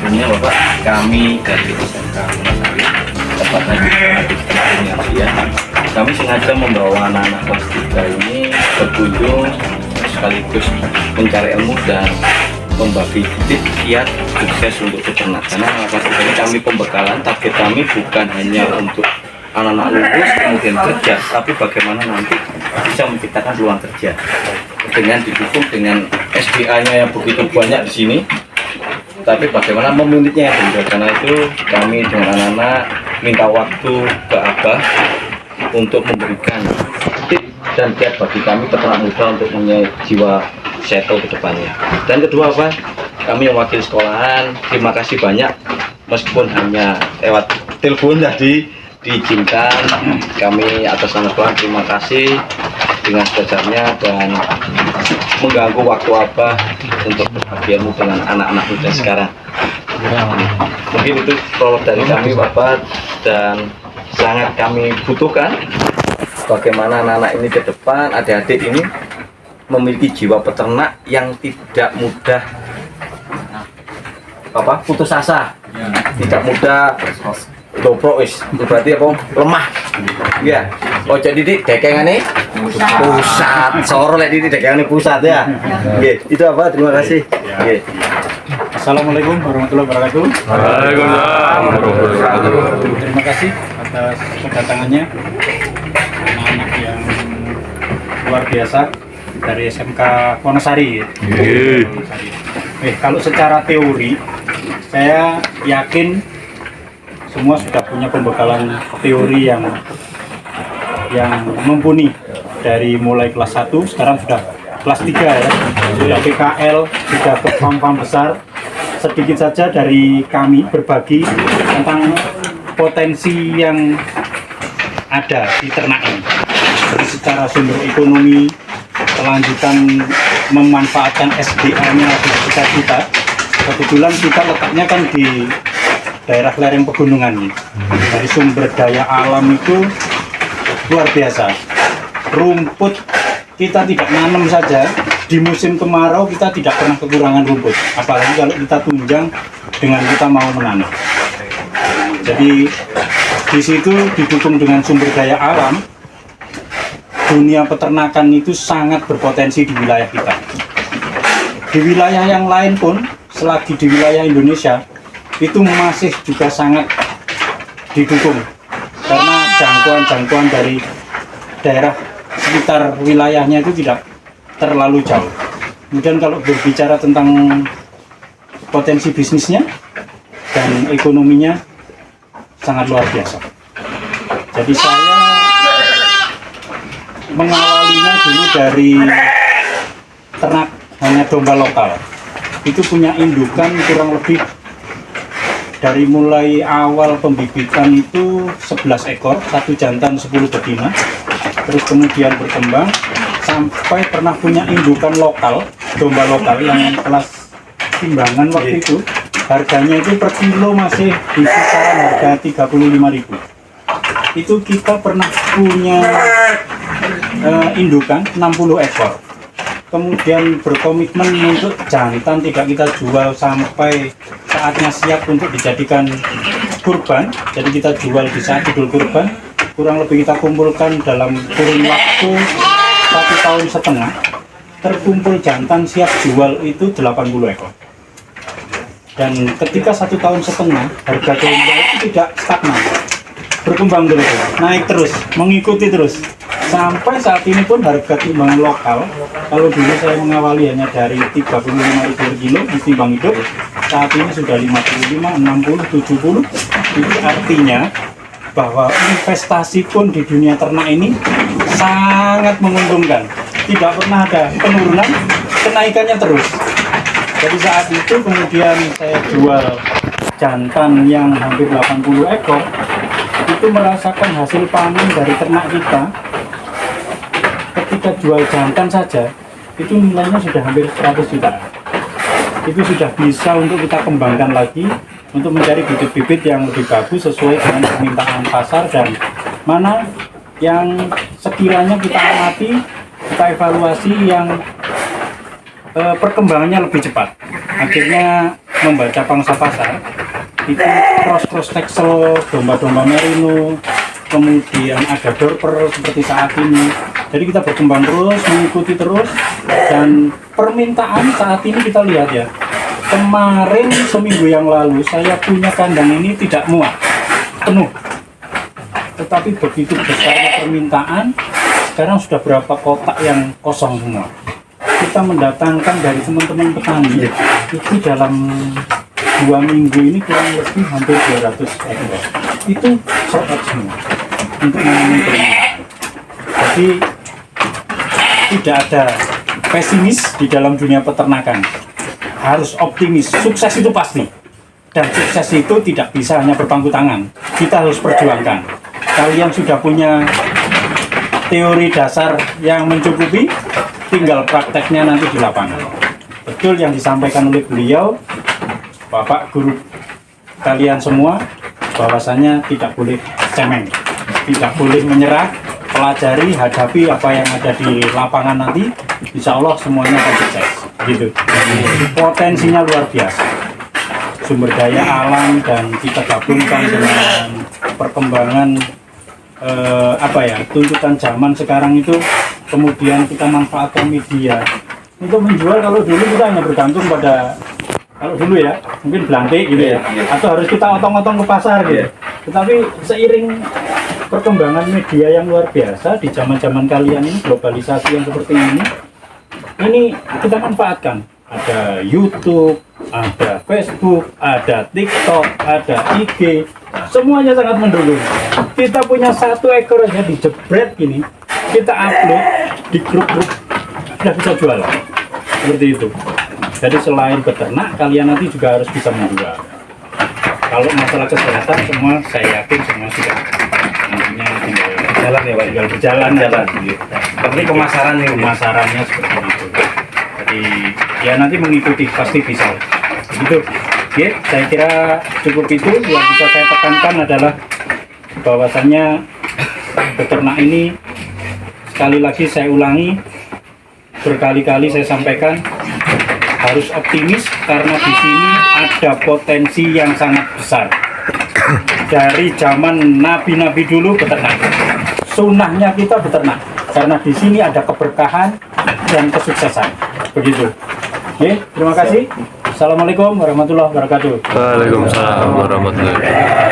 sebelumnya Bapak, kami dari SMK Wonosari, tepatnya di Semarang, kami sengaja membawa anak-anak kelas 3 ini berkunjung sekaligus mencari ilmu dan membagi kiat sukses untuk peternak. Karena kelas 3 ini kami pembekalan, target kami bukan hanya untuk anak-anak lulus kemudian kerja, tapi bagaimana nanti bisa menciptakan peluang kerja dengan didukung dengan SDA-nya yang begitu banyak di sini. Tapi bagaimana memilihnya yang benar, karena itu kami dengan anak-anak minta waktu ke Abah untuk memberikan tip dan kiat bagi kami peternak muda untuk punya jiwa settle ke depannya. Dan kedua apa? Kami mewakili sekolahan, terima kasih banyak meskipun hanya lewat telepon tadi diizinkan, kami atas nama Tuhan terima kasih dengan sebesarnya dan mengganggu waktu Abah untuk berbagi ilmu dengan anak-anak muda sekarang. Mungkin itu prolog dari kami Bapak, dan sangat kami butuhkan bagaimana anak-anak ini ke depan, adik-adik ini memiliki jiwa peternak yang tidak mudah putus asa, tidak mudah dobro berarti apa lemah ya. Oh jadi dekengane pusat soro lek didik dekengane pusat ya. Nggih, itu apa, terima kasih. Nggih. Assalamualaikum warahmatullahi wabarakatuh. Waalaikumsalam warahmatullahi wabarakatuh. Terima kasih atas kedatangannya anak-anak yang luar biasa dari SMK Wonosari. Kalau secara teori saya yakin semua sudah punya pembekalan teori yang mumpuni dari mulai kelas 1, sekarang sudah kelas 3 ya, sudah PKL, sudah ke pam-pam besar. Sedikit saja dari kami berbagi tentang potensi yang ada di ternak ini. Jadi secara sumber ekonomi, kelanjutan memanfaatkan SDA-nya di sekitar kita. Kebetulan kita letaknya kan di daerah lereng pegunungan nih. Dari sumber daya alam itu luar biasa. Rumput kita tidak nanam saja, di musim kemarau kita tidak pernah kekurangan rumput. Apalagi kalau kita tunjang dengan kita mau menanam. Jadi di situ didukung dengan sumber daya alam, dunia peternakan itu sangat berpotensi di wilayah kita. Di wilayah yang lain pun, selagi di wilayah Indonesia, itu masih juga sangat didukung karena jangkauan dari daerah sekitar wilayahnya itu tidak terlalu jauh. Kemudian kalau berbicara tentang potensi bisnisnya dan ekonominya sangat luar biasa. Jadi saya mengawalinya dulu dari ternak hanya domba lokal. Itu punya indukan kurang lebih dari mulai awal pembibitan itu 11 ekor, 1 jantan 10 betina, terus kemudian berkembang sampai pernah punya indukan lokal, domba lokal yang kelas timbangan waktu itu harganya itu per kilo masih di kisaran harga 35.000. Itu kita pernah punya indukan 60 ekor. Kemudian berkomitmen untuk jantan tidak kita jual sampai saatnya siap untuk dijadikan kurban. Jadi kita jual di saat Idul Kurban. Kurang lebih kita kumpulkan dalam kurun waktu 1,5 tahun. Terkumpul jantan siap jual itu 80 ekor. Dan ketika 1,5 tahun harga domba itu tidak stagnan, berkembang terus, naik terus, mengikuti terus. Sampai saat ini pun harga timbangan lokal, kalau dulu saya mengawali hanya dari 35.000 per kilo di timbang hidup, saat ini sudah 55, 60, 70. Itu artinya bahwa investasi pun di dunia ternak ini sangat menguntungkan. Tidak pernah ada penurunan, kenaikannya terus. Jadi saat itu kemudian saya jual jantan yang hampir 80 ekor, itu merasakan hasil panen dari ternak kita. Ketika jual jantan saja itu nilainya sudah hampir 100 juta. Itu sudah bisa untuk kita kembangkan lagi untuk mencari bibit-bibit yang lebih bagus sesuai dengan permintaan pasar dan mana yang sekiranya kita amati, kita evaluasi yang perkembangannya lebih cepat. Akhirnya membaca pangsa pasar itu cross texel domba-domba merino, kemudian ada dorper seperti saat ini. Jadi kita berkembang terus, mengikuti terus, dan permintaan saat ini kita lihat ya. Kemarin seminggu yang lalu saya punya kandang ini tidak muat, penuh. Tetapi begitu besar permintaan, sekarang sudah berapa kotak yang kosong semua. Kita mendatangkan dari teman-teman petani itu dalam 2 minggu ini kurang lebih hampir 200 ekor. Itu sold out semua untuk menangani permintaan. Jadi tidak ada pesimis di dalam dunia peternakan. Harus optimis, sukses itu pasti. Dan sukses itu tidak bisa hanya berpangku tangan. Kita harus perjuangkan. Kalian sudah punya teori dasar yang mencukupi, tinggal prakteknya nanti di lapangan. Betul yang disampaikan oleh beliau, Bapak Guru kalian semua, bahwasanya tidak boleh cemeng, tidak boleh menyerah, pelajari, hadapi apa yang ada di lapangan nanti, insya Allah semuanya akan sukses. Gitu. Potensinya luar biasa, sumber daya alam, dan kita gabungkan dengan perkembangan tuntutan zaman sekarang itu, kemudian kita manfaatkan media untuk menjual. Kalau dulu kita hanya bergantung pada, kalau dulu ya mungkin belantik gitu ya, atau harus kita otong-otong ke pasar gitu. Tetapi seiring perkembangan media yang luar biasa di zaman-zaman kalian ini, globalisasi yang seperti ini kita manfaatkan. Ada YouTube, ada Facebook, ada TikTok, ada IG, semuanya sangat mendukung. Kita punya 1 ekor aja dijebret gini, kita upload di grup-grup, sudah bisa jual. Seperti itu. Jadi selain beternak, kalian nanti juga harus bisa menjual. Kalau masalah kesehatan, semua saya yakin semua sudah nantinya tinggal Jalan ya Pak? tinggal berjalan. Tapi pemasarannya seperti itu. Jadi ya nanti mengikuti pasti bisa. Begitu. Oke, saya kira cukup itu. Yang bisa saya tekankan adalah bahwasannya beternak ini, sekali lagi saya ulangi, berkali-kali saya sampaikan, harus optimis karena di sini ada potensi yang sangat besar. Dari zaman nabi-nabi dulu beternak, sunnahnya kita beternak, karena di sini ada keberkahan dan kesuksesan. Begitu. Oke, terima kasih. Assalamualaikum warahmatullahi wabarakatuh. Waalaikumsalam warahmatullahi wabarakatuh.